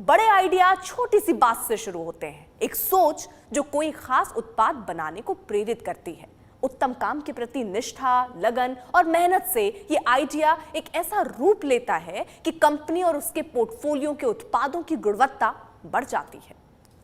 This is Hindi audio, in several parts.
बड़े आइडिया छोटी सी बात से शुरू होते हैं, एक सोच जो कोई खास उत्पाद बनाने को प्रेरित करती है। उत्तम काम के प्रति निष्ठा, लगन और मेहनत से ये आइडिया एक ऐसा रूप लेता है कि कंपनी और उसके पोर्टफोलियो के उत्पादों की गुणवत्ता बढ़ जाती है।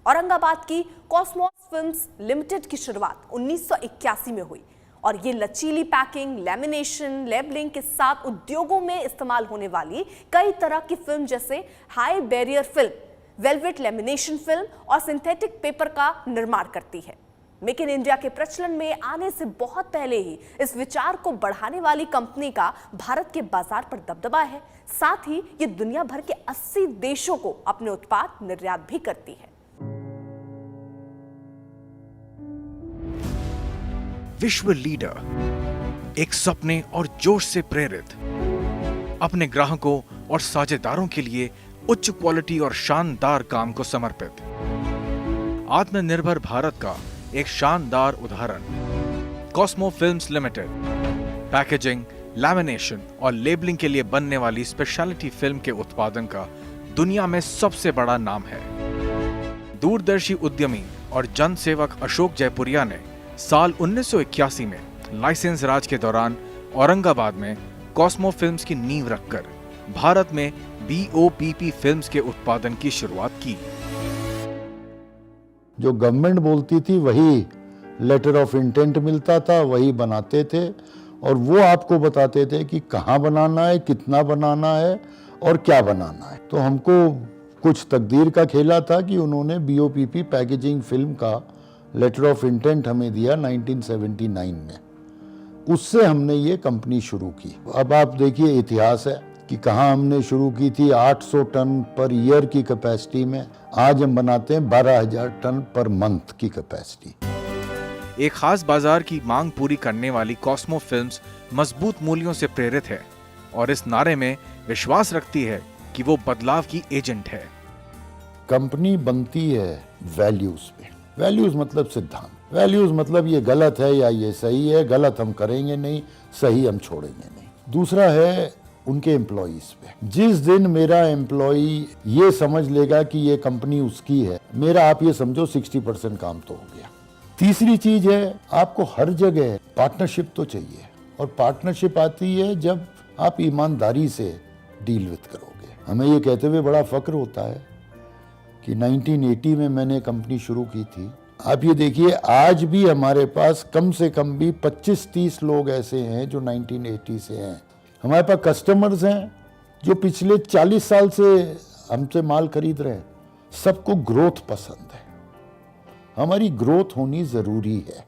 औरंगाबाद की कॉस्मोस फिल्म्स लिमिटेड की शुरुआत 1981 में हुई और ये लचीली पैकिंग, लैमिनेशन, लेबलिंग के साथ उद्योगों में इस्तेमाल होने वाली कई तरह की फिल्म जैसे high barrier film, velvet lamination film और सिंथेटिक पेपर का निर्माण करती है। मेक इन इंडिया के प्रचलन में आने से बहुत पहले ही इस विचार को बढ़ाने वाली कंपनी का भारत के बाजार पर दबदबा है। साथ ही ये दुनिया भर के 80 देशों को अपने उत्पाद निर्यात भी करती है। विश्व लीडर, एक सपने और जोश से प्रेरित, अपने ग्राहकों और साझेदारों के लिए उच्च क्वालिटी और शानदार काम को समर्पित, आत्मनिर्भर भारत का एक शानदार उदाहरण। Cosmo films limited packaging, lamination और लेबलिंग के लिए बनने वाली स्पेशलिटी फिल्म के उत्पादन का दुनिया में सबसे बड़ा नाम है। दूरदर्शी उद्यमी और जनसेवक अशोक जयपुरिया ने साल 1981 में लाइसेंस राज के दौरान औरंगाबाद में कॉस्मो फिल्म्स की नींव रखकर भारत में BOPP फिल्म्स के उत्पादन की शुरुआत की। जो गवर्नमेंट बोलती थी वही लेटर ऑफ इंटेंट मिलता था, वही बनाते थे और वो आपको बताते थे कि कहाँ बनाना है, कितना बनाना है और क्या बनाना है। तो हमको कुछ तकदीर का खेला था कि उन्होंने BOPP पैकेजिंग फिल्म का लेटर ऑफ इंटेंट हमें दिया 1979 में। उससे हमने ये कंपनी शुरू की। अब आप देखिए इतिहास है कि कहाँ हमने शुरू की थी 800 टन पर ईयर की कैपेसिटी में, आज हम बनाते हैं 12,000 टन पर मंथ की कैपेसिटी। एक खास बाजार की मांग पूरी करने वाली कॉस्मो फिल्म्स मजबूत मूल्यों से प्रेरित है और इस नारे में विश्वास रखती है कि वो बदलाव की एजेंट है। कंपनी बनती है वैल्यूज पे। वैल्यूज मतलब सिद्धांत। वैल्यूज मतलब ये गलत है या ये सही है, गलत हम करेंगे नहीं, सही हम छोड़ेंगे नहीं। दूसरा है उनके एम्प्लॉइज पे। जिस दिन मेरा एम्प्लॉई ये समझ लेगा कि ये कंपनी उसकी है, मेरा आप ये समझो 60% काम तो हो गया। तीसरी चीज है आपको हर जगह पार्टनरशिप तो चाहिए और पार्टनरशिप आती है जब आप ईमानदारी से डील विद करोगे। हमें ये कहते हुए बड़ा फक्र होता है कि 1980 में मैंने कंपनी शुरू की थी। आप ये देखिए आज भी हमारे पास कम से कम भी 25-30 लोग ऐसे हैं जो 1980 से हैं। हमारे पास कस्टमर्स हैं जो पिछले 40 साल से हमसे माल खरीद रहे हैं। सबको ग्रोथ पसंद है, हमारी ग्रोथ होनी जरूरी है।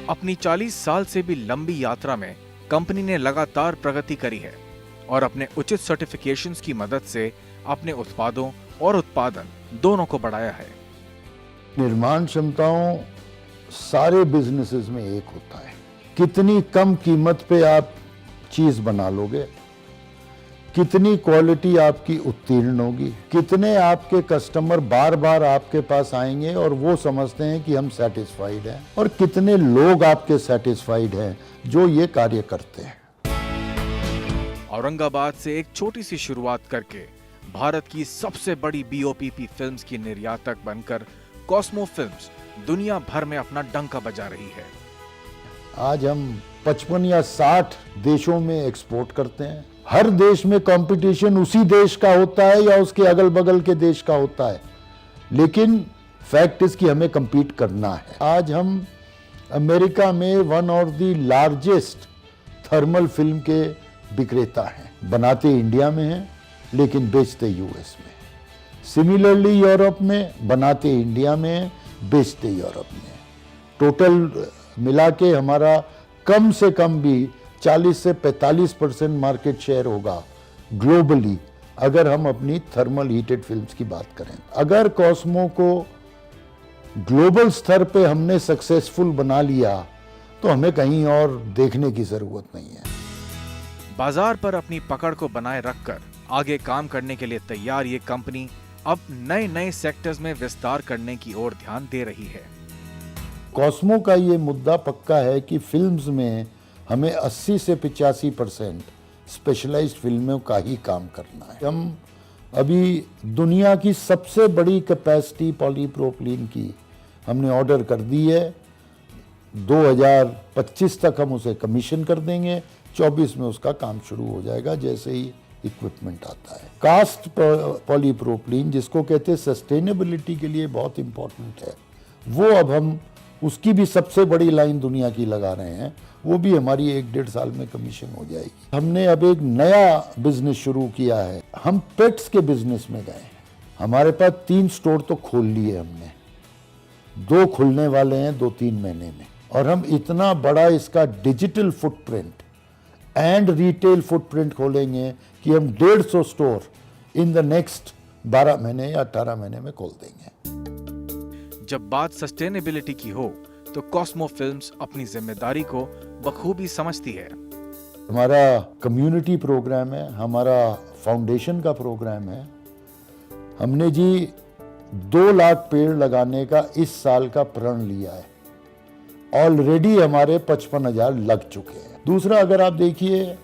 अपनी 40 साल से भी लंबी यात्रा में कंपनी ने लगातार प्रगति करी है और अपने उचित सर्टिफिकेशंस की मदद से अपने उत्पादों और उत्पादन दोनों को बढ़ाया है। निर्माण क्षमताओं सारे बिजनेसेस में एक होता है। कितनी कम कीमत पे आप चीज बना लोगे, कितनी क्वालिटी आपकी उत्तीर्ण होगी, कितने आपके कस्टमर बार बार आपके पास आएंगे और वो समझते हैं कि हम सेटिस्फाइड हैं, और कितने लोग आपके सेटिस्फाइड हैं जो ये कार्य करते हैं। औरंगाबाद से एक छोटी सी शुरुआत करके भारत की सबसे बड़ी BOPP फिल्म्स की निर्यातक बनकर कॉस्मो फिल्म्स दुनिया भर में अपना डंका बजा रही है। आज हम 55 या 60 देशों में एक्सपोर्ट करते हैं। हर देश में कंपटीशन उसी देश का होता है या उसके अगल बगल के देश का होता है, लेकिन फैक्ट इज कि हमें compete करना है। आज हम अमेरिका में one of the largest thermal film के विक्रेता हैं। बनाते इंडिया में हैं लेकिन बेचते US में। सिमिलरली यूरोप में बनाते इंडिया में, बेचते यूरोप में। टोटल मिला के हमारा कम से कम भी 40 से 45% मार्केट शेयर होगा ग्लोबली, अगर हम अपनी थर्मल हीटेड फिल्म्स की बात करें। अगर कॉस्मो को ग्लोबल स्तर पे हमने सक्सेसफुल बना लिया तो हमें कहीं और देखने की जरूरत नहीं है। बाजार पर अपनी पकड़ को बनाए रखकर आगे काम करने के लिए तैयार ये कंपनी अब नए नए सेक्टर्स में विस्तार करने की ओर ध्यान दे रही है। कॉस्मो का ये मुद्दा पक्का है कि फिल्म्स में हमें 80 से 85% स्पेशलाइज्ड फिल्मों का ही काम करना है। हम अभी दुनिया की सबसे बड़ी कैपेसिटी पॉलीप्रोपिलीन की हमने ऑर्डर कर दी है। 2025 तक हम उसे कमीशन कर देंगे, 24 में उसका काम शुरू हो जाएगा जैसे ही इक्विपमेंट आता है। कास्ट पॉलीप्रोपिलीन जिसको कहते हैं सस्टेनेबिलिटी के लिए बहुत इंपॉर्टेंट है, वो अब हम उसकी भी सबसे बड़ी लाइन दुनिया की लगा रहे हैं, वो भी हमारी 1-1.5 साल में कमीशन हो जाएगी। हमने अब एक नया बिजनेस शुरू किया है, हम पेट्स के बिजनेस में गए। हमारे पास 3 स्टोर तो खोल लिए हमने, 2 खुलने वाले हैं 2-3 महीने में, और हम इतना बड़ा इसका digital footprint and retail footprint खोलेंगे कि हम 150 स्टोर इन द नेक्स्ट 12 महीने या 18 महीने में खोल देंगे। जब बात सस्टेनेबिलिटी की हो तो कॉस्मो फिल्म्स अपनी जिम्मेदारी को बखूबी समझती है। हमारा कम्युनिटी प्रोग्राम है, हमारा फाउंडेशन का प्रोग्राम है। हमने जी 2 लाख पेड़ लगाने का इस साल का प्रण लिया है। ऑलरेडी हमारे 55,000 लग चुके हैं। दूसरा, अगर आप देखिए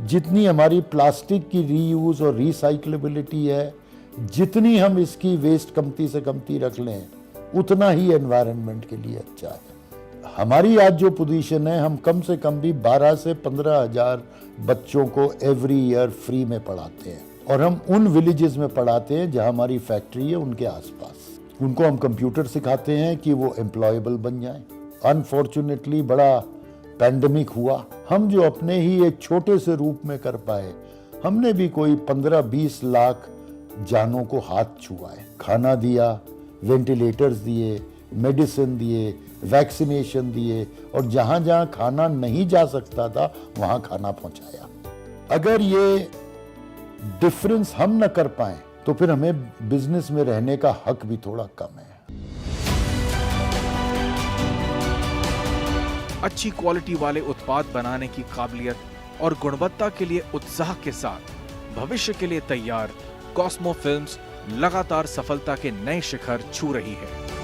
जितनी हमारी प्लास्टिक की रीयूज और रिसाइक्लेबिलिटी है, जितनी हम इसकी वेस्ट कमती से कमती रख लें उतना ही एनवायरनमेंट के लिए अच्छा है। हमारी आज जो पोजीशन है, हम कम से कम भी 12 से 15,000 बच्चों को एवरी ईयर फ्री में पढ़ाते हैं, और हम उन विलेजेस में पढ़ाते हैं जहां हमारी फैक्ट्री है उनके आसपास। उनको हम कंप्यूटर सिखाते हैं कि वो एम्प्लॉयबल बन जाएं। अनफॉर्चुनेटली बड़ा पैंडेमिक हुआ, हम जो अपने ही एक छोटे से रूप में कर पाए, हमने भी कोई 15-20 लाख जानों को हाथ छुआ है, खाना दिया, वेंटिलेटर्स दिए, मेडिसिन दिए, वैक्सीनेशन दिए, और जहां जहां खाना नहीं जा सकता था वहां खाना पहुंचाया। अगर ये डिफरेंस हम न कर पाए तो फिर हमें बिजनेस में रहने का हक भी थोड़ा कम है। अच्छी क्वालिटी वाले उत्पाद बनाने की काबिलियत और गुणवत्ता के लिए उत्साह के साथ भविष्य के लिए तैयार कॉस्मो फिल्म्स लगातार सफलता के नए शिखर छू रही है।